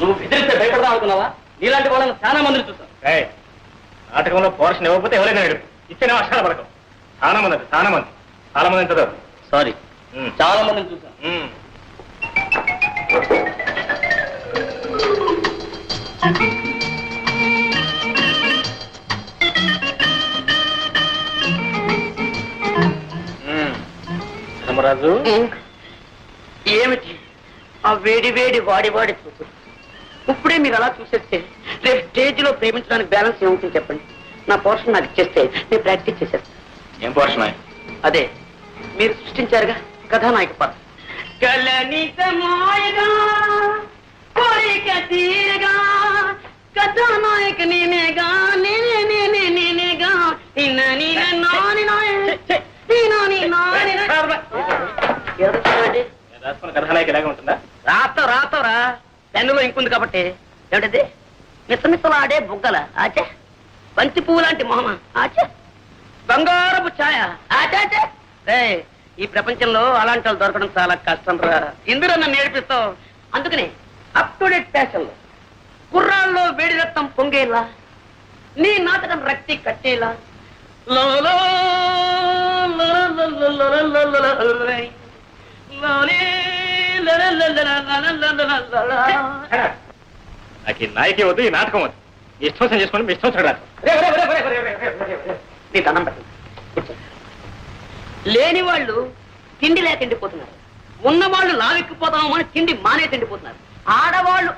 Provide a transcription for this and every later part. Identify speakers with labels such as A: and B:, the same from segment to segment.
A: నువ్వు బెదిరిస్తే భయపడదాం అనుకున్నావా? నీలాంటి వాళ్ళని చాలా మందిని చూసాను. నాటకంలో పోర్షన్ ఇవ్వకపోతే ఎవరైనా ఇచ్చిన వర్షాలు పడకం. చాలా మంది చదవరు. సారీ, చాలా మందిని చూసాను. ధర్మరాజు,
B: ఏమిటి ఆ వేడి వేడి వాడి చూపు? ఇప్పుడే మీరు అలా చూసేస్తే రేపు స్టేజ్ లో ప్రేమించడానికి బ్యాలెన్స్ ఏముంటుంది చెప్పండి. నా పోర్షన్ నాకు ఇచ్చేస్తే నేను ప్రాక్టీస్ చేసేస్తాను.
A: ఏం పోర్షన్?
B: అదే మీరు సృష్టించారుగా కథానాయక పాత్ర. కథానాయక నేనేగా, నేనేగా.
A: కథానాయక ఇలాగే ఉంటుందా?
B: రాతవరా పెన్నులో ఇంకుంది కాబట్టి. ఏమిటది? మిసమిసలాడే బుగ్గల ఆచే, బంతి పువ్వు లాంటి మొహమ ఆచే, బంగారపు ఛాయ ఆచాచే. ఈ ప్రపంచంలో అలాంటి వాళ్ళు దొరకడం చాలా కష్టం రా. ఇందులో నన్ను నేర్పిస్తావు. అందుకని అప్ టు డేట్ ఫ్యాషన్ లో కుర్రాల్లో వేడి రక్తం పొంగేలా, నీ నాటకం రక్తి కట్టేలా
A: నాకు ఈ నాయకే వద్దు, ఈ నాటకం వద్దు. మీ ఇష్టం చేసుకోండి, మీ ఇష్టం చూడాలి.
B: నీ దండం పెట్టండి. లేని వాళ్ళు తిండి లేక ఎండిపోతున్నారు, ఉన్నవాళ్ళు లావెక్కిపోతామో అని తిండి మానే తిండిపోతున్నారు.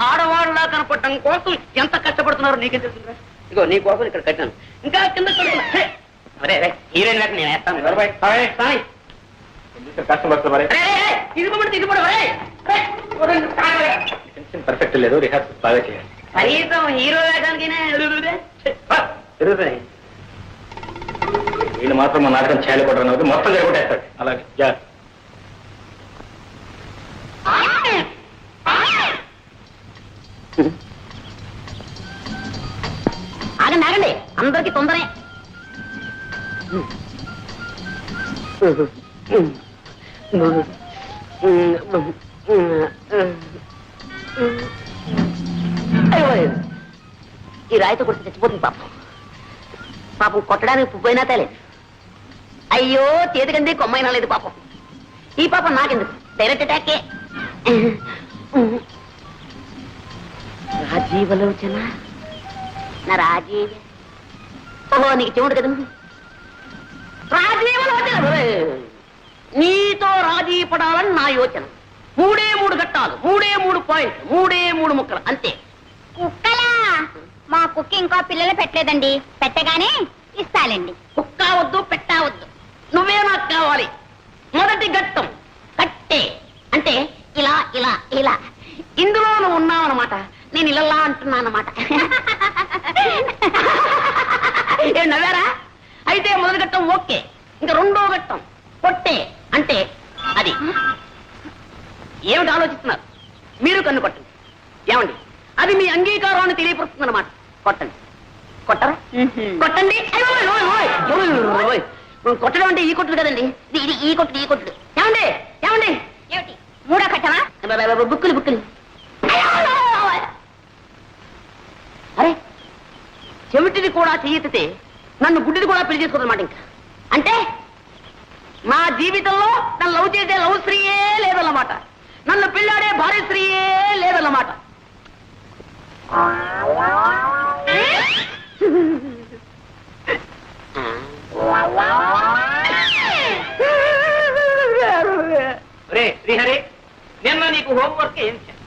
B: ఆడవాళ్ళలా కనపడటం కోసం ఎంత కష్టపడుతున్నారో నీకేం తెలుస్తుందా? ఇగో నీ కోసం ఇక్కడ కట్టాను, ఇంకా కింద హీరోయిన్ లాగా నేను వేస్తాను.
A: పర్ఫెక్ట్ లేదు, రిహార్సల్ బాగా చేయాలి.
B: కనీసం హీరో వేయడానికి
A: వీళ్ళు మాత్రం మా నాటకం చేయలేకపోవడం అవుతుంది, మొత్తం జరగొట్టేస్తాడు. అలాగే
B: ఆగండి ఆగండి, అందరికి తొందరే. ఈ రాయితో కొడితే చచ్చిపోతుంది పాపం కొట్టడానికి పువ్వైనా తేలేదు. అయ్యో చేతికంది కొమ్మైనా లేదు పాపం. ఈ పాపం నాకెందుకు, డైరెక్ట్ అటాకే. రాజీవలోచన నా రాజీవ, ఓహో నీకు చెవుడు కదా. రాజీవలోచన, నీతో రాజీ పడాలని నా యోచన. 3 ఘట్టాలు, 3 పాయింట్లు, 3 ముక్కలు అంతే.
C: కుక్కలా? మా కుక్క ఇంకా పిల్లలు పెట్టలేదండి, పెట్టగానే ఇస్తాలండి.
B: కుక్క వద్దు, పెట్టవద్దు, నువ్వే నాకు కావాలి. మొదటి ఘట్టం కట్టే, అంటే ఇలా ఇలా ఇలా. ఇందులో నువ్వు ఉన్నావు అనమాట, నేను ఇలా అంటున్నా అనమాట. ఏం నవ్వారా? అయితే మొదటి ఘట్టం ఓకే. ఇంకా 2వ ఘట్టం కొట్టే, అంటే అది. ఏమిటి ఆలోచిస్తున్నారు? మీరు కన్ను కొట్టండి. ఏమండి, అది మీ అంగీకారాన్ని తెలియపరుస్తుంది అనమాట. కొట్టండి. కొట్టరా? కొట్టండి. కొట్టడం అంటే ఈ కొట్టుడు కదండి, ఇది ఈ కొట్టుడు, ఈ కొట్టుడు. ఏమండి ఏమండి,
C: ఏమిటి 3వ ఘట్టమా?
B: బుక్కులు. అరే, చెవిటిది కూడా చెయ్యెత్తితే నన్ను గుడ్డిది కూడా పెళ్లి చేసుకోదన్నమాట. ఇంకా అంటే నా జీవితంలో నన్ను లవ్ చేసే లవ్ స్త్రీయే లేదన్నమాట, నన్ను పెళ్ళాడే భార్య స్త్రీయే లేదన్నమాట. శ్రీహరి, నిన్న నీకు హోంవర్క్ ఏం చేయాలి?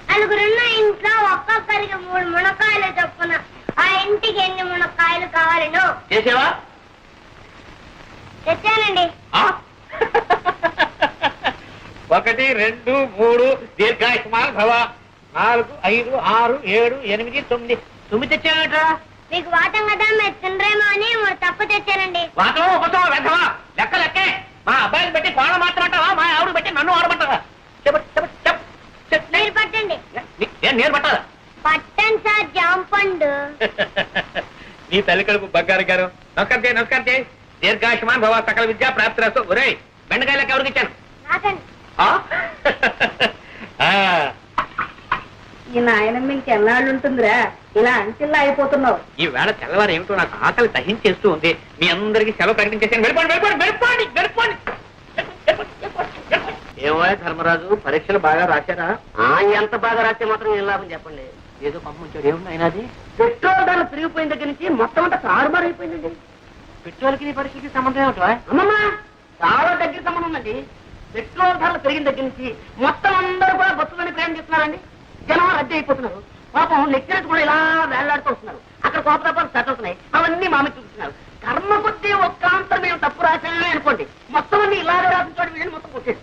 C: నలుగురున్న ఇంట్లో ఒక్కొక్కరికి 3 మునక్కాయలు చొప్పున ఆ ఇంటికి ఎన్ని మునక్కాయలు కావాలనో
B: చేసేవా?
C: తెచ్చానండి.
A: 1 2 3 దీర్ఘాయుష్మాన్ భవ. 4 5 6 7 8 9 9 తెచ్చానట్రా.
C: మీకు వాటం కదా, మీరు తినరేమో అని 3 తప్పు తెచ్చానండి.
A: వాటం ఉపతం వెంటవా, లెక్క లెక్కే. మా అబ్బాయిని బట్టి కోళ్ళ మాట్లాడతావా, మా ఆవిడ బట్టి నన్ను ఆడబట్టావా?
C: మీరు పట్టండి.
A: నేను పట్టాలా?
C: పట్టండి సార్, జాంపండు.
A: నీ తల్లి కడుపు బంగారు గారు. నమస్కారం చేయి. దీర్ఘాయుష్మాన్ భవ, సకల విద్యా ప్రాప్తిరస్తు. ఒరే, బెండకాయ లెక్క ఎవరికి ఇచ్చాను?
C: నాకండి.
B: ఈ నాయనమ్మ ఇంకెన్నాళ్ళు ఉంటుందిరా ఇలా అంచెల్లా అయిపోతున్నావు.
A: ఈ వేళ తెల్లవారు ఏమిటో నాకు ఆకలి దహించేస్తూ ఉంది. మీ అందరికి సెలవు ప్రకటించేసాను. వెళ్ళిపోండి. ఏమో ధర్మరాజు, పరీక్షలు బాగా రాశారా?
B: ఎంత బాగా రాస్తే మాత్రం ఏం లాభం చెప్పండి.
A: ఏదో పంపించాడు. ఏముంది ఆయన అది?
B: పెట్రోల్ ధరలు పెరిగిపోయిన దగ్గర నుంచి మొత్తం అంతా తారుమారు అయిపోయిందండి.
A: పెట్రోల్కి ఈ పరీక్షకి సంబంధం ఏమిటో?
B: అమ్మమ్మా చాలా దగ్గర సంబంధం ఉందండి. పెట్రోల్ ధరలు పెరిగిన దగ్గర నుంచి మొత్తం అందరూ కూడా బస్సులని ప్రయాణం చేస్తున్నారండి. జనం రద్దీ అయిపోతున్నారు. పాపం లెక్చరర్స్ కూడా ఇలా వేలాడుతూ వస్తున్నారు. అక్కడ కోపతాపాలు సెట్ అవుతున్నాయి. అవన్నీ మామి చూపిస్తున్నారు. కర్మ కొద్దీ ఒక్కాంతరం మేము తప్పు రాశామే అనుకోండి, మొత్తం అన్ని ఇలాగే రాసించాడు వీళ్ళని మొత్తం కొట్టేది.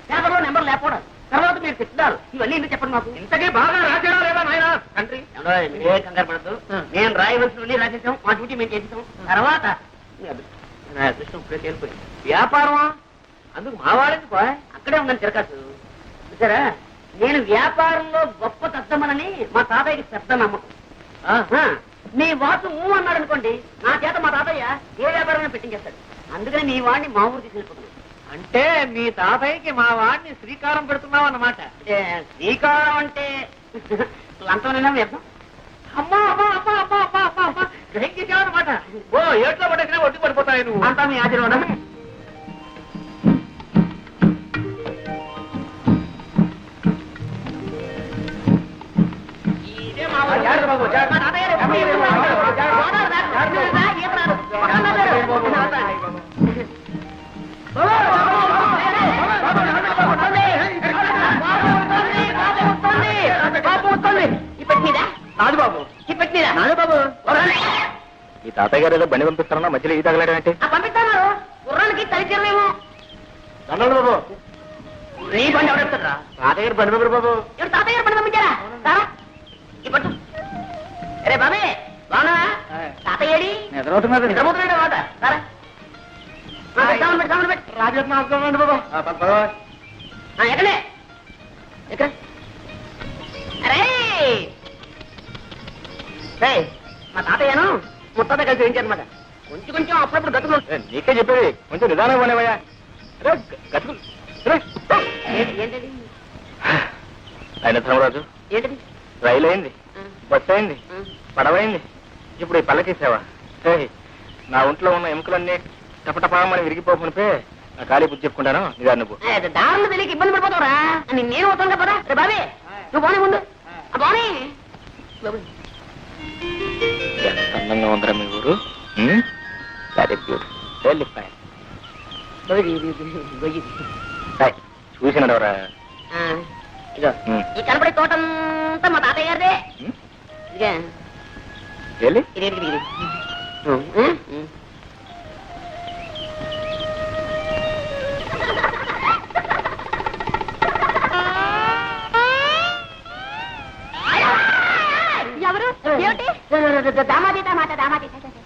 B: పేపర్లో నెంబర్ లేకపోవడం, తర్వాత మీరు తిట్టున్నారు. ఇవన్నీ ఎందుకు చెప్పండి మాకు.
A: ఇంతకీ బాగా రాశాడా లేదా నాయన తండ్రి?
B: ఏ కంగారు పడద్దు. నేను రాయవలసినవన్నీ రాసేసాం. మా డ్యూటీ మేము చేసేసాం. తర్వాత
A: నా అదృష్టం ఇప్పుడే తేలిపోయింది. వ్యాపారమా? అందుకు మా వాడేందుకు?
B: అక్కడే ఉందని తిరగచ్చు. చూసారా, నేను వ్యాపారంలో గొప్ప తద్దమనని మా తాతయ్యకి పెద్ద నమ్మకం. మీ వాసు అన్నాడు అనుకోండి, నా చేత మా తాతయ్య ఏ వ్యాపారమైనా పెట్టించేస్తాడు. అందుకని మీ వాడిని మా ఊరికి తీసుకెళ్ళిపోతున్నాడు.
A: అంటే మీ తాతయ్యకి మా వాడిని శ్రీకారం పెడుతున్నావు అన్నమాట.
B: అంటే శ్రీకారం అంటే లంచమైనా వ్యర్థం.
A: అమ్మా గ్రహించేసావన్నమాట. ఓ ఏట్లో పడేసినా ఒడ్డు పడిపోతాయి నువ్వు.
B: అంతా మీ ఆశీర్వాదం.
A: రాజుబాబు ఈ తాతయ్య గారు ఏదో బండి పంపిస్తారన్నా మధ్యలో ఈ తగలాడంటే
B: పంపిస్తాను. గుర్రానికి తలిచేమేమో.
A: బాబు
B: నీ బండి ఎవరెత్తారా?
A: తాతయ్య గారు బండి పంపారు బాబు.
B: ఎవరు తాతయ్య గారు బండి పంపించారా? సారా ఈ పట్టు. అరే బాబే బాగా తాతయ్యడి
A: ఎదురవుతున్నది
B: నిద్రపోతున్నాడు మాట. సారా
A: రాజేంద్ర బాబు
B: ఎక్కడే ఎక్కడ? అరే మా తాతయ్యను ముత్తాత కలిసి వేయించారనమాట. కొంచెం అప్పుడప్పుడు గతులు.
A: నీకే చెప్పేది కొంచెం నిదానం పోనేవయ్యా. గతుకులు
B: ఏంటది?
A: ఆయన ధర్మరాజు,
B: ఏంటది?
A: రైలు అయింది, బస్సు అయింది, పడవైంది, ఇప్పుడు ఈ పల్లకీసావా? నా ఒంట్లో ఉన్న ఎముకలన్నీ టపటపామని విరిగిపోకునిపే నా ఖాళీ బుద్ధి చెప్పుకుంటాను. నిదాన్ని నువ్వు
B: దారులు తెలియక ఇబ్బంది పడిపోతావురా. నేను అవుతాను కదా. రే బాబే నువ్వు బానే ముందు బానే.
A: ఎంత అందంగా ఉందరా మీ ఊరు. Very beautiful. చూసినాడు ఎవరా?
B: ఈ కనపడే తోటంతా మా తాతయ్య గారిదే. ఇది ఎవరు? దామాది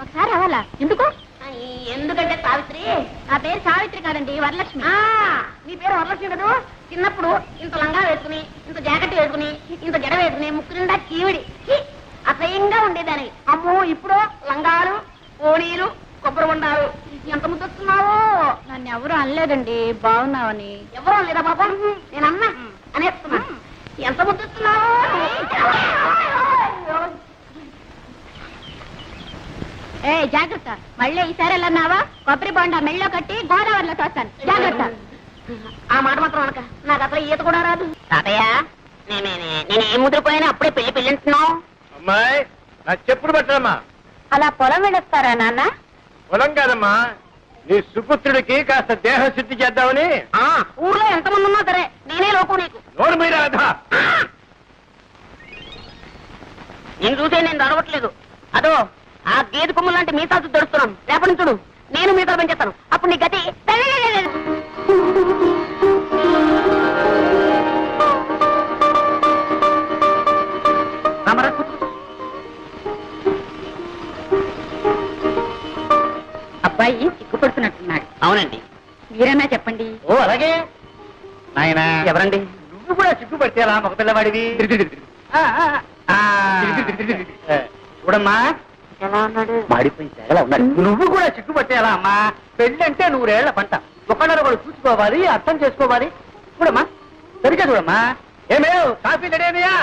B: ఒకసారి అవ్వాలా? ఎందుకు? ఎందుకంటే సావిత్రి. నా పేరు సావిత్రి కాదండి, వరలక్ష్మి. నీ పేరు వరలక్ష్మి కదా. చిన్నప్పుడు ఇంత లంగా వేసుకుని, ఇంత జాకెట్ వేసుకుని, ఇంత జడ వేసుకుని, ముక్కు నిండా కీవిడి అసహ్యంగా ఉండేదాన్ని. అమ్మో ఇప్పుడు లంగాలు, ఓణీలు, కొబ్బరి ఉండాలు. ఎంత ముద్దొస్తున్నావో. నన్ను ఎవరు అనలేదండి, బాగున్నావని. ఎవరు అనలేదా బాబా? నేను అన్నా అనేస్తున్నా. ఎంత ముద్దొస్తున్నావో. ఏ జాగ్రత్త, మళ్ళీ ఈసారి వెళ్ళన్నావా కొబ్బరి బొండా మెళ్ళో కట్టి గోదావరిలో తోస్తాను. జాగ్రత్త. ఆ మాట మాత్రం అనక, నాకు అసలు ఈత కూడా రాదు. తాతయ్య నేనేం ముద్రపోయాను అప్పుడే పెళ్లి అంటున్నావు.
A: అమ్మాయి నా చెప్పుడు పట్టమ్మా.
B: అలా పొలం వెళ్ళొస్తారా నాన్న?
A: పొలం కాదమ్మా, నీ సుపుత్రుడికి కాస్త దేహ శుద్ధి చేద్దామని.
B: ఊర్లో ఎంతమంది ఉన్నా సరే నేనే లోకు నీకు.
A: నోరు మీరా?
B: నేను చూసే నేను అడవట్లేదు. అదో ఆ గేదె కొమ్ము లాంటి మీసాలు దొరుకుతున్నాను. రేపటి చూడు నేను మీసాలు పెంచేస్తాను. అప్పుడు నీ గతి. అబ్బాయి సిగ్గుపడుతున్నట్టున్నాడు. అవునండి, మీరైనా చెప్పండి.
A: ఓ అలాగే నాయనా.
B: ఎవరండి?
A: నువ్వు కూడా సిగ్గుపడితేలా మగ పిల్లవాడివి. చూడమ్మా
B: ఎలా ఉన్నాడు?
A: మాడిపోయింది ఎలా ఉన్నాడు. నువ్వు కూడా సిగ్గుపట్టేలా అమ్మా. పెళ్లి అంటే 100 ఏళ్ల పంట. ఒకళ్ళని ఒకళ్ళు చూసుకోవాలి, అర్థం చేసుకోవాలి. చూడమ్మా సరిగ్గా చూడమ్మా. ఏమేవ్ కాఫీ రెడీ అయినాయా?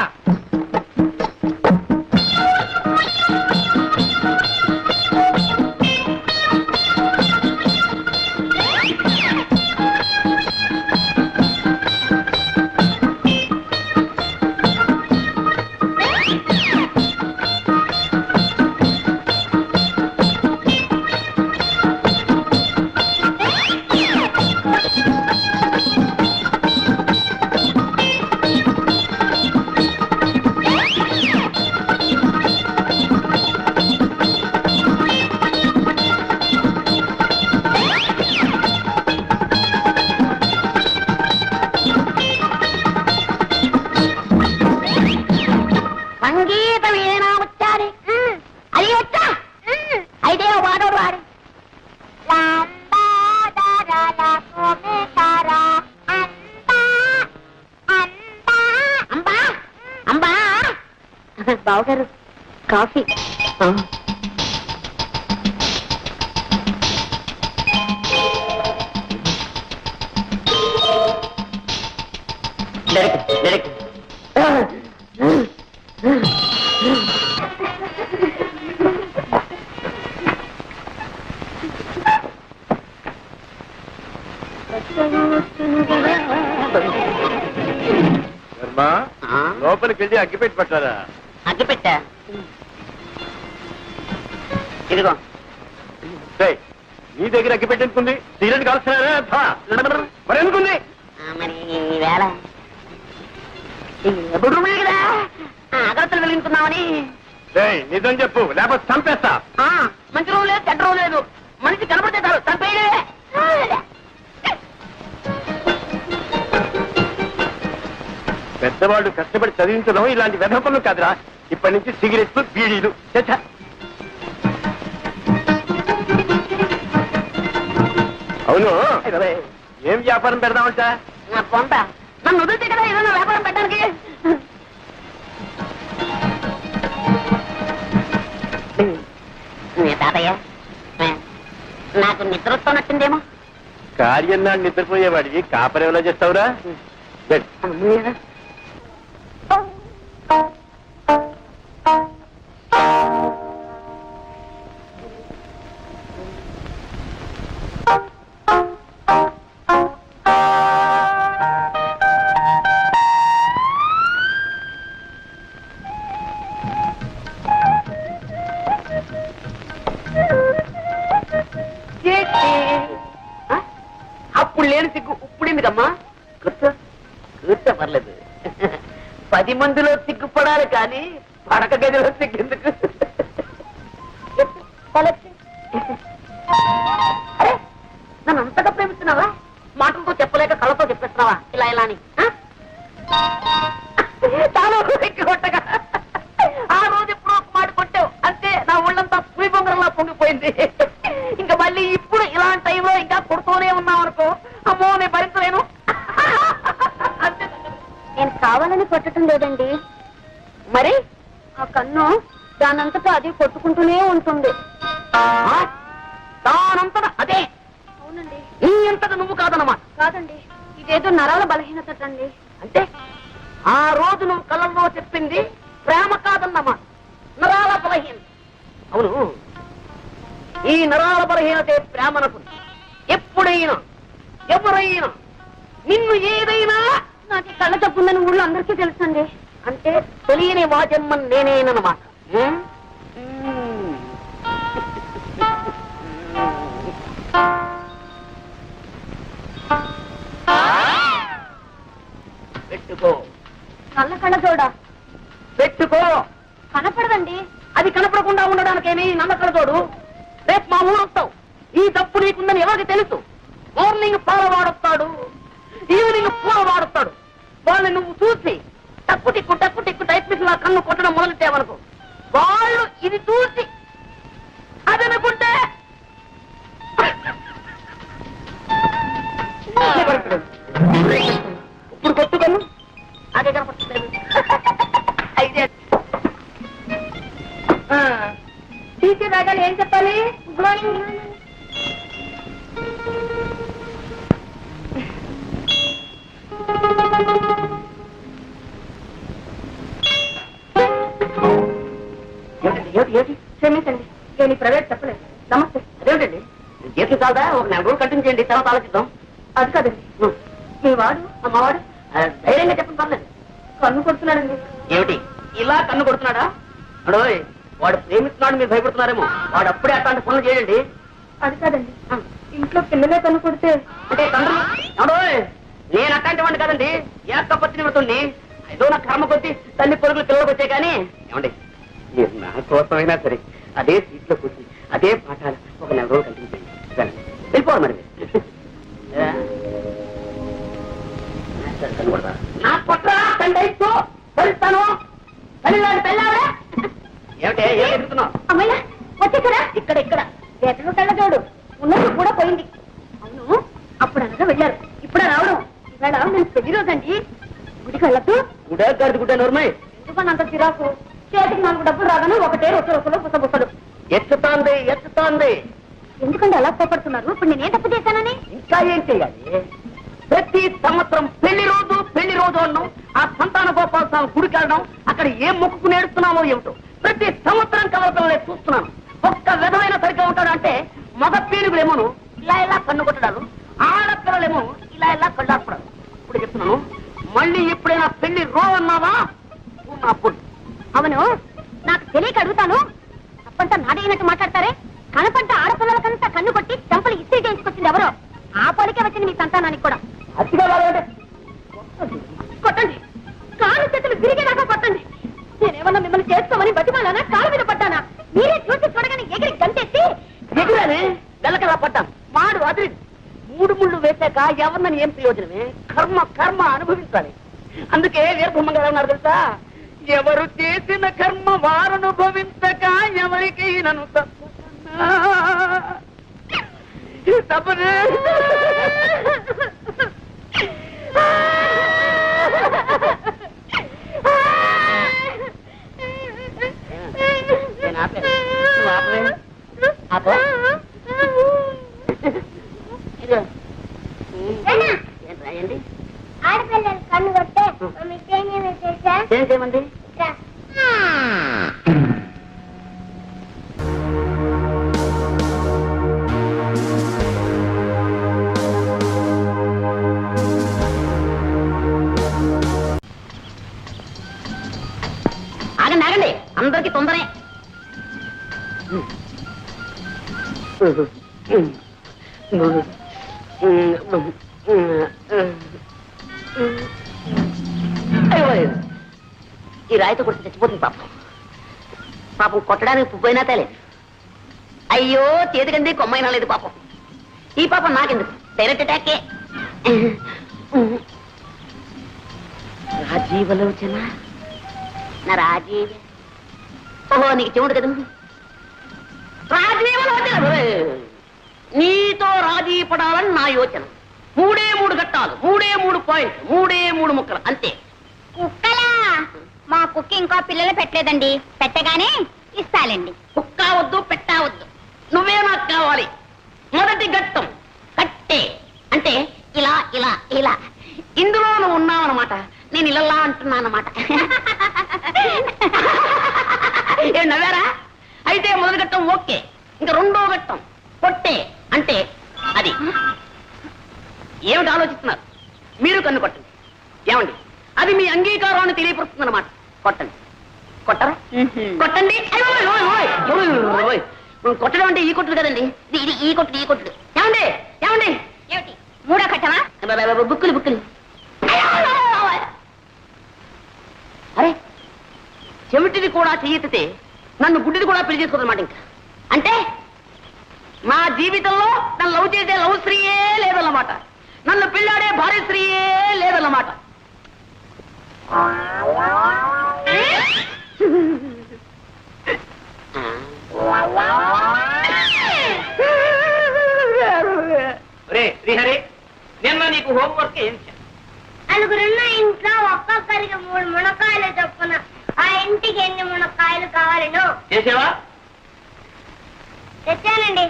B: సంగీతం ఏనా వచ్చాది అది వచ్చా అయితే వాడు వాడు అంబా అంబా బావగారు కాఫీ
A: లోపలికి వెళ్ళి అగ్గిపెట్టి పట్టారా?
B: అగ్గి పెట్టా ఇదిగో
A: నీ దగ్గర అగ్గిపెట్టి ఎందుకుంది? సిగరెట్ కాల్స్తున్నారా? మరి ఎందుకుంది?
B: మరి ఈవేళ ఎప్పుడు కదా అగరత్తలు వెలిగించుకున్నామని.
A: నిజం చెప్పు, లేకపోతే చంపేస్తా.
B: మంచి రోజు లేదు, చెడ్డ రోజు లేదు. మనిషి కనపడితే చాలు చంపేయలే.
A: పెద్దవాళ్ళు కష్టపడి చదివించడం ఇలాంటి వెధపనులు కాదురా. ఇప్పటి నుంచి సిగరెట్లు, బీడీలు. అవును, ఏం వ్యాపారం పెడదామంట?
B: నా పొంత నన్ను వదిలితే కదా ఏదైనా వ్యాపారం పెట్టడానికి. తాతయ్య నాకు నిద్ర వస్తున్నట్టుందేమో.
A: కార్యం నాడు నిద్రపోయేవాడికి కాపరేవలో చేస్తావురా?
B: అప్పుడు లేని సిగ్గు ఇప్పుడేందుకమ్మా? కూర్చో కూర్చో, పర్లేదు. 10 మందిలో సిగ్గుపడాలి కానీ పడక గదిలో సిగ్గెందుకు? అరే, నన్ను అంతగా ప్రేమిస్తున్నావా? మాటలతో చెప్పలేక కళ్ళతో చెప్పేస్తున్నావా ఇలా ఇలా అని? చాలా కొట్టగా ఆ రోజు ఎప్పుడో ఒక మాట కొట్టావు అంతే, నా ఒళ్ళంతా పులి బొంగరంలా పొంగిపోయింది. ఇంకా మళ్ళీ ఇప్పుడు ఇలాంటి టైంలో ఇంకా కొడుతూనే ఉన్నావు అనుకో, అమ్మో నేను భరించలేను.
C: నేను కావాలని కొట్టడం లేదండి.
B: మరి
C: ఆ కన్ను దానంతటా అది కొట్టుకుంటూనే ఉంటుంది.
B: దానంతటా అదే?
C: అవునండి.
B: నీ అంతటా నువ్వు కాదన్నమాట.
C: కాదండి, ఇదేదో నరాల బలహీనత అండి.
B: అంటే ఆ రోజు నువ్వు కళ్ళల్లో చెప్పింది ప్రేమ కాదన్నమాట, నరాల బలహీనత. అవును, ఈ నరాల బలహీనతే ప్రేమనకు. ఎప్పుడైనా ఎవరైనా నిన్ను ఏదైనా
C: నాకు కళ్ళ తప్పుందని ఊళ్ళో అందరికీ తెలుసండి.
B: అంటే తెలియని వాజమ్మన్ నేనేనమాట. పెట్టుకో
C: కళ్ళ చూడ
B: పెట్టుకో.
C: కనపడదండి.
B: అది కనపడకుండా ఉండడానికేమి నమ్మకం తోడు. రేపు మా ఊరు వస్తావు, ఈ తప్పు నీకుందని ఎవరికి తెలుసు? మార్నింగ్ పాల వాడొస్తాడు, ఈవినింగ్ పూల వాడొస్తాడు. వాళ్ళని నువ్వు చూసి టక్కు టిక్కు టైప్ మిషన్ కన్ను కొట్టడం మొదలెట్టావనుకో, వాళ్ళు ఇది చూసి అదనుకుంటే ఇప్పుడు కొట్టుకను అదే కనపడలేదు. అయితే టీచర్ రాగానే ఏం చెప్పాలి? Good morning. నెలకి కాదా ఒక నెల రోజులు కట్టించేయండి, తర్వాత ఆలోచిద్దాం.
D: అది కాదండి, మీ వాడు
B: అమ్మవాడు ధైర్యంగా చెప్పండి, పర్లేదు.
D: కన్ను కొడుతున్నాడండి.
B: ఏమిటి ఇలా కన్ను కొడుతున్నాడా? అడోయ్, వాడు ప్రేమిస్తున్నాడు, మీరు భయపడుతున్నారేమో. వాడు అప్పుడే అట్లాంటి పనులు చేయండి.
D: అది కాదండి, ఇంట్లో పిల్లలే కన్ను కొడితే
B: అంటే తండ్రి అడోయ్, నేను అట్లాంటి వాడిని కాదండి, ఏకపత్ని పెడుతుంది. ఏదో నా కర్మ కొద్ది తల్లి కొడుకులు పిల్లలకు వచ్చాయి. కానీ ఏమండి, మీరు నా కోసమైనా సరే అదే సీట్లో కూర్చి అదే పాఠాలు ఒక నెల రోజులు కల్పించండి. వెళ్ళిపోవాలి మరి మీరు. నా పట్ల తండ్రి వెళ్తాను. ఏమిటే ఏం ఎదుగుతున్నావు?
D: అమ్మయ్య వచ్చేసారా?
B: ఇక్కడ ఇక్కడ
D: ఎక్కడ కళ్ళజోడు ఉన్నది కూడా పోయింది. అవును, అప్పుడు అనగా వెళ్ళారు, ఇప్పుడు రావడం. ఇవాళ నేను పెళ్లి రోజండి. గుడికి వెళ్ళద్దు.
B: గుడా గారి గుడ్డ నోర్మై.
D: ఎందుకని అంత చిరాకు? చేతికి 4 డబ్బులు రాగానే ఒకటే రొట్టెలు పుసబుసలు.
B: ఎత్తుతోంది ఎత్తుతోంది.
D: ఎందుకంటే అలా కోపడుతున్నారు? ఇప్పుడు నేనే తప్పు చేశానని.
B: ఇంకా ఏం చేయాలి? ప్రతి సంవత్సరం పెళ్లి రోజు అన్నాం, ఆ సంతాన గోపాల స్వామి గుడికి వెళ్ళడం, అక్కడ ఏం మొక్కుకు నేడుస్తున్నామో ఏమిటో ప్రతి సంవత్సరం కలవటంలో చూస్తున్నాను. ఒక్క విధమైన సరిగ్గా ఉంటాడంటే మగ పీనుగులేమోను ఇలా ఇలా కన్ను కొట్టడాలు, ఆడపిల్లలేమో ఇలా ఇలా కళ్ళాపడాలు. ఇప్పుడు చెప్తున్నాను, మళ్ళీ ఎప్పుడైనా పెళ్లి అన్నావా నా పొడి.
D: అవును, నాకు తెలియక అడుగుతాను. తప్పంతా నాడైనట్టు మాట్లాడతారే. కనపంట ఆడపిల్లలకంతా కన్ను కొట్టి చెంపలు ఇస్త్రీ చేయించుకొచ్చింది ఎవరో. ఆ పోలికే వచ్చింది మీ సంతానానికి కూడా.
B: అతిగా వాళ్ళంటే
D: కొట్టండి, కాలు చేతులు విరిగేదాకా కొట్టండి. నేనేమన్నా మిమ్మల్ని చేసుకోమని బతిమాలానా, కాలు మీద పడ్డానా? మీరే చూసి చూడగానే ఎగిరి గంటెత్తి
B: ఎదురానే వెలకలా పడ్డాం. వాడు అదిరి 3 ముళ్ళు వేశాక ఎవరినని ఏం ప్రయోజనమే? కర్మ కర్మ అనుభవించాలి. అందుకే వీరబ్రహ్మం గారు అన్నారు తెలుసా, ఎవరు చేసిన కర్మ వారు అనుభవించక ఎవరికి నన్ను తప్పనే.
C: ఆడపిల్లలు కన్ను కొట్టే మీకు ఏం చేసా?
B: ఏం చేయమండి? ఆగండి ఆగండి, అందరికి తొందరే. ఈ రాయితో కొట్టి చచ్చిపోతుంది పాపం. పాపం కొట్టడానికి పువ్వైనా తేలేదు. అయ్యో చేతికంది కొమ్మైనా లేదు పాపం. ఈ పాపం నాకెందుకు, డైరెక్ట్ అటాకే. రాజీవలోచన నా రాజీవ. ఓహో, నీకు చెవుడు కదా. రాజీవలోచన, నీతో రాజీ పడాలని నా యోచన. 3 ఘట్టాలు, 3 పాయింట్లు, 3 ముక్కలు అంతే.
C: కుక్కలా? మా కుక్క ఇంకా పిల్లలు పెట్టలేదండి, పెట్టగానే ఇస్తాలండి.
B: కుక్క వద్దు, పెట్టవద్దు, నువ్వే నాకు కావాలి. మొదటి ఘట్టం కట్టే, అంటే ఇలా ఇలా ఇలా. ఇందులో నువ్వు ఉన్నావన్నమాట, నేను ఇలా అంటున్నానమాట. ఏం నవ్వారా? అయితే మొదటి ఘట్టం ఓకే. ఇంకా 2వ ఘట్టం కొట్టే, అంటే అది. ఏమిటి ఆలోచిస్తున్నారు? మీరు కన్ను కొట్టండి. ఏమండి, అది మీ అంగీకారాన్ని తెలియపరుస్తుంది అన్నమాట. కొట్టండి. కొట్టరా? కొట్టండి. కొట్టడం అంటే ఈ కొట్టుడు కదండి, ఇది ఈ కొట్టుడు, ఈ కొట్టుడు. ఏమండి ఏమండి,
C: ఏమిటి 3వ ఘట్టమా?
B: బుక్కులు బుక్కులు. అరే, చెవిటిది కూడా చెయ్యెత్తితే నన్ను గుడ్డిది కూడా పెళ్లి చేసుకోదన్నమాట. ఇంకా అంటే నా జీవితంలో నన్ను లవ్ చేసే లవ్ స్త్రీయే లేదన్నమాట, నన్ను పెళ్ళాడే భార్య స్త్రీయే లేదన్నమాట. శ్రీహరి, నిన్న నీకు హోంవర్క్ ఏం చేయాలి?
C: నలుగురున్న ఇంట్లో ఒక్కొక్కరికి 3 మునక్కాయలు చొప్పున. ఆ ఇంటికి ఎన్ని మునక్కాయలు కావాలను
A: చేసేవా?
C: తెచ్చానండి.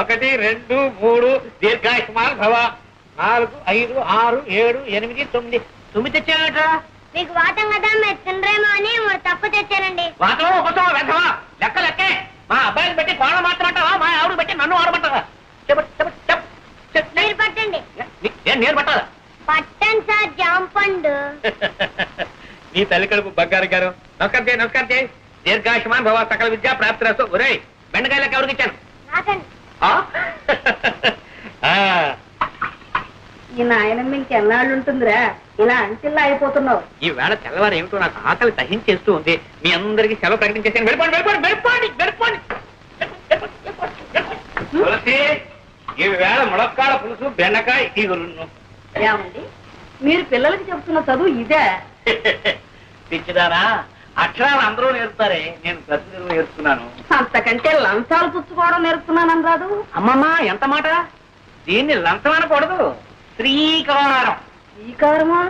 A: 1, 2, 3 దీర్ఘాయుష్మాన్ భవ. 4, 5, 6, 7, 8, 9. 9 తెచ్చానట.
C: మీకు వాతం కదా, మీరు తినరేమో అని 3 తప్పు తెచ్చానండి.
A: వాతం ఒకటో వెధవా, లెక్క లెక్కే. మా అబ్బాయిని పెట్టి కోళ్ళ మాత్రమంటావా మా ఆవిడ పెట్టి నన్ను ఆడమంటావా
C: మీరు పట్టండి.
A: నేను పట్టాలా
C: పట్టండి సార్ జాంపండు.
A: నీ తల్లి కడుపు బంగారు గారు నమస్కారం చేయి దీర్ఘాయుష్మాన్ భవ సకల విద్యా ప్రాప్తిరస్తు. ఒరేయ్ బెండకాయలకు ఎవరికి ఇచ్చాను?
C: నాకండి.
D: ఈ నాయనమ్మ ఇంకెన్నాళ్ళు ఉంటుందిరా, ఇలా అంచెల్లా అయిపోతున్నావు.
A: ఈ వేళ తెల్లవారు ఏమిటో నాకు ఆకలి సహించేస్తూ ఉంది. మీ అందరికి సెలవు ప్రకటించేసాను. వెళ్ళిపోండి. తులసి, ఈ వేళ ములక్కాడ పులుసు బెండకాయ ఈగురును.
D: ఏమండి, మీరు పిల్లలకి చెప్తున్న చదువు ఇదే?
A: పిచ్చిదానా, అక్షరాలు అందరూ నేర్పుతారే, నేను ప్రతిదిన నేర్చుకున్నాను.
D: అంతకంటే లంచాలు పుచ్చుకోవడం నేర్పుతున్నానని రాదు.
A: అమ్మమ్మ ఎంత మాట! దీన్ని లంచం అనకూడదు, శ్రీకారం.
D: శ్రీకారమా?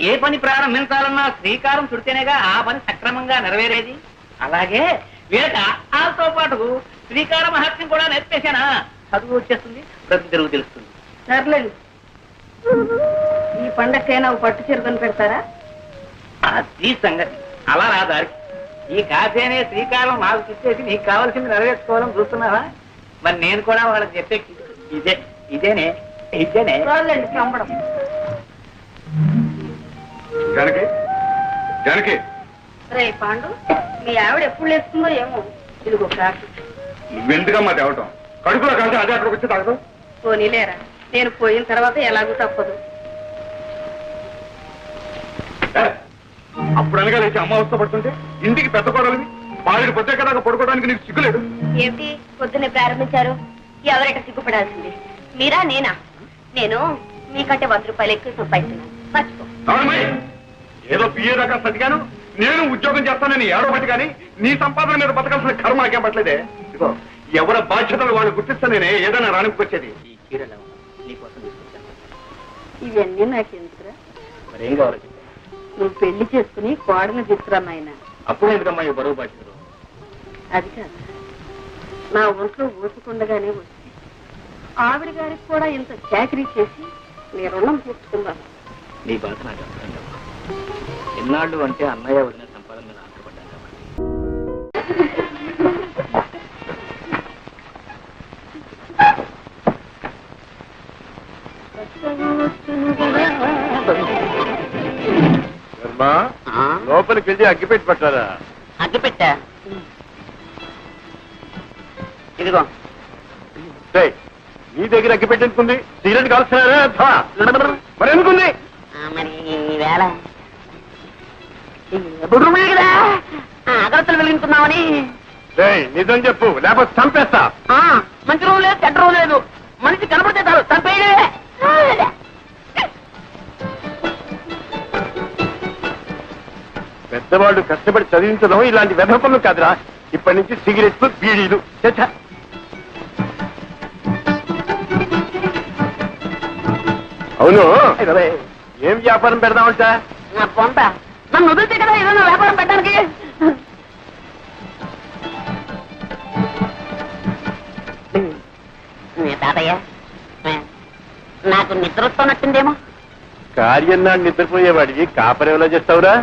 A: ఏ పని ప్రారంభించాలన్నా శ్రీకారం చుడితేనేగా ఆ పని సక్రమంగా నెరవేరేది. అలాగే వీళ్ళకి ఆతో పాటు శ్రీకార మహత్యం కూడా నేర్పేశానా, చదువు వచ్చేస్తుంది, ప్రతి తెలుగు తెలుస్తుంది.
D: సర్లేండి, ఈ పండక్కైనా పట్టు చీర కొని పెడతారా?
A: అది సంగతి. అలా నా దారికి ఈ కాఫీ అనే శ్రీకారం నాకు చూసేసి నీకు కావాల్సింది నెరవేర్చుకోవాలని చూస్తున్నావా? మరి నేను కూడా వాళ్ళకి చెప్పే ఇదేనే.
D: రాలేండి చంపడం.
E: జానకి
D: రే పాండు, మీ ఆవిడ ఎప్పుడు లేస్తుందో ఏమో. ఇదిగో కాఫీ.
E: నువ్వెందుకమ్మా తేవటం? కడుపులో కలిసి అదే అక్కడికి వచ్చి తాగదు.
D: పోనీలేరా, నేను పోయిన తర్వాత ఎలాగూ తప్పదు.
E: అప్పుడు అనగా లేచి అమ్మ అవస్థ పడుతుంటే ఇంటికి పెద్ద కోడలివి బావిడి పొద్దు కదా పడుకోవడానికి నీకు సిగ్గులేదు.
D: ఏమిటి పొద్దున్నే ప్రారంభించారు? ఎవరైనా సిగ్గుపడాల్సింది మీరా నేనా? నేను మీకంటే 100 రూపాయలు ఎక్కువ సంపాదిస్తున్నాను, మర్చిపో.
E: ఏదో పిఏ దాకా సతిగాను, నేను ఉద్యోగం చేస్తానని ఏడో బట్టి కానీ నీ సంపాదన మీద బతకాల్సిన కర్మ నాకేం పట్టలేదే. ఇదిగో ఎవరి బాధ్యతలు వాళ్ళు గుర్తిస్తా నేనే ఏదైనా రానికొచ్చేది.
A: ఈ చీరలు నీకోసం తీసుకొచ్చాను.
D: ఇవన్నీ నాకెందుకురా?
A: మరేం కావాలి చెప్పు.
D: నువ్వు పెళ్లి చేసుకుని కోడలు తీసుకురా నాయన.
A: అప్పుడు ఎందుకమ్మా ఈ బరువు బాధ్యతలు?
D: అది కాదు, నా ఒంట్లో ఊసుకుండగానే వచ్చి ఆవిడ గారికి కూడా ఇంత చాకరీ చేసి నీ రుణం తీర్చుకుందాను.
A: నీ బాధ నాకు అర్థం కాదు. ఎన్నాళ్ళు అంటే అన్నయ్య వదిన సంపాదన మీద ఆశపడ్డాను కాబట్టి.
E: లోపలికి వెళ్ళి అగ్గిపెట్టి పట్టారా?
B: అగ్గిపెట్టా ఇదిగో.
E: నీ దగ్గర అగ్గిపెట్టి ఎందుకుంది? సిగరెట్ కాల్స్తున్నారా? మరి ఎందుకుంది?
B: మరి వేళ కదా అగరత్తలు వెలిగించుకున్నామని.
E: నిజం చెప్పు, లేకపోతే చంపేస్తా.
B: మంచి రోజు లేదు, చెడ్డ రోజు లేదు, మనిషి కనపడితే చాలు చంపేయడే.
E: పెద్దవాళ్ళు కష్టపడి చదివించడం ఇలాంటి వెధ పనులు కాదురా. ఇప్పటి నుంచి సిగరెట్లు బీడీలు. అవును, ఏం వ్యాపారం పెడదామంట?
B: పొంత నన్ను వదిలితే కదా ఏదైనా వ్యాపారం పెట్టడానికి. తాతయ్య, నాకు నిద్ర వస్తున్నట్టుందేమో.
E: కార్యం నాడు నిద్రపోయేవాడివి కాపరం ఎలా చేస్తావురా?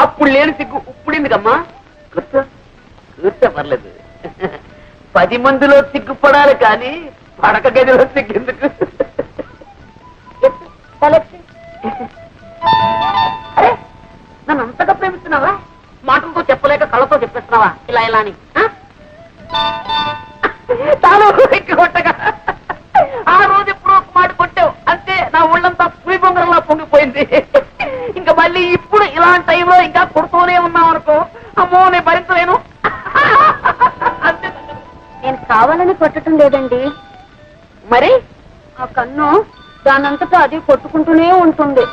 B: అప్పుడు లేని సిగ్గు ఇప్పుడు ఎందుకమ్మా? కూర్చో పర్లేదు. 10 మందిలో సిగ్గుపడాలి కానీ పడక గదిలో సిగ్గెందుకు? అరే, నన్ను అంతగా ప్రేమిస్తున్నావా? మాటలతో చెప్పలేక కళ్ళతో చెప్పేస్తున్నావా ఇలా ఇలా అని? చాలు కొట్టగా. ఆ రోజు ఎప్పుడో ఒక మాట కొట్టావు అంతే, నా ఒళ్ళంతా పులి బొంగరంలా పొంగిపోయింది. ఇంకా మళ్ళీ ఇప్పుడు ఇలాంటి టైంలో ఇంకా కొడుతూనే ఉన్నాం అనుకో, అమ్మో నేను భరించలేను.
D: నేను కావాలని కొట్టడం లేదండి,
B: మరి
D: ఆ కన్ను దానంతటా అది కొట్టుకుంటూనే ఉంటుంది.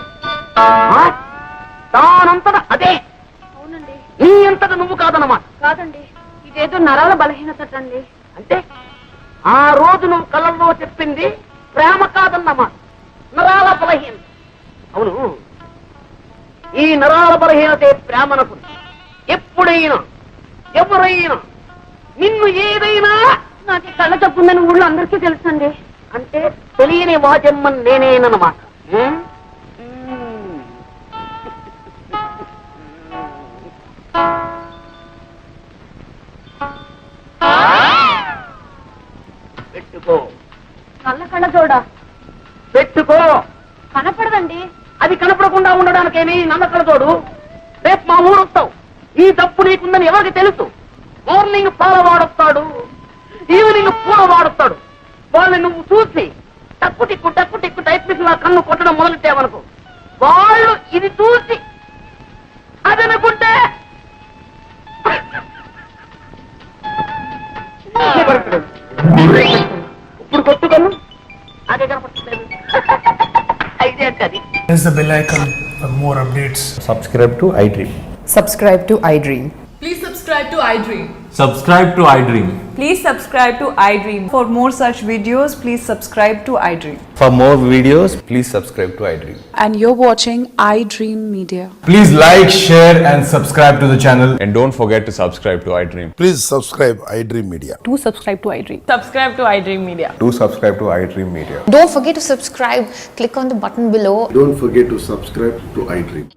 B: దానంతటా అదే?
D: అవునండి.
B: నీ అంతటా నువ్వు కాదన్నమాట.
D: కాదండి, ఇదేదో నరాల బలహీనత అండి.
B: అంటే ఆ రోజు నువ్వు కళ్ళల్లో చెప్పింది ప్రేమ కాదన్నమాట, నరాల బలహీనత. అవును, ఈ నరాల బలహీనతే ప్రేమనకు. ఎప్పుడైనా ఎవరైనా నిన్ను ఏదైనా
D: నాకు ఈ కళ్ళ జబ్బు ఉందని ఊళ్ళో అందరికీ తెలుసండి.
B: అంటే తెలియని వాజమ్మన్ నేనేనమాట. పెట్టుకో,
D: కళ్ళ చూడ
B: పెట్టుకో.
D: కనపడదండి.
B: అది కనపడకుండా ఉండడానికేమి నమ్మకం తోడు. రేపు మా ఊరు వస్తావు, ఈ తప్పు నీకుందని ఎవరికి తెలుసు? మార్నింగ్ పాల వాడొస్తాడు, ఈవినింగ్ పూల వాడొస్తాడు. వాళ్ళని నువ్వు చూసి టక్కు టిక్కు టైప్ మిషన్ కన్ను కొట్టడం మొదలెట్టావనుకో, వాళ్ళు ఇది చూసి అదనుకుంటే ఇప్పుడు కొట్టుకోను, అదే కనపడలేదు. అయితే అది
F: Press the bell icon for more updates.
G: Subscribe to iDream.
H: Subscribe to iDream.
I: Please subscribe to iDream.
G: Subscribe to iDream.
H: Please subscribe to iDream. For more such videos, please subscribe to iDream.
G: For more videos, please subscribe to iDream.
I: And you're watching iDream Media.
J: Please like, share and subscribe to the channel.
G: And don't forget to subscribe to iDream.
K: Please subscribe iDream Media.
I: Do subscribe to iDream. Subscribe to iDream Media.
G: Do subscribe to iDream Media.
L: Don't forget to subscribe. Click on the button below.
K: Don't forget to subscribe to iDream.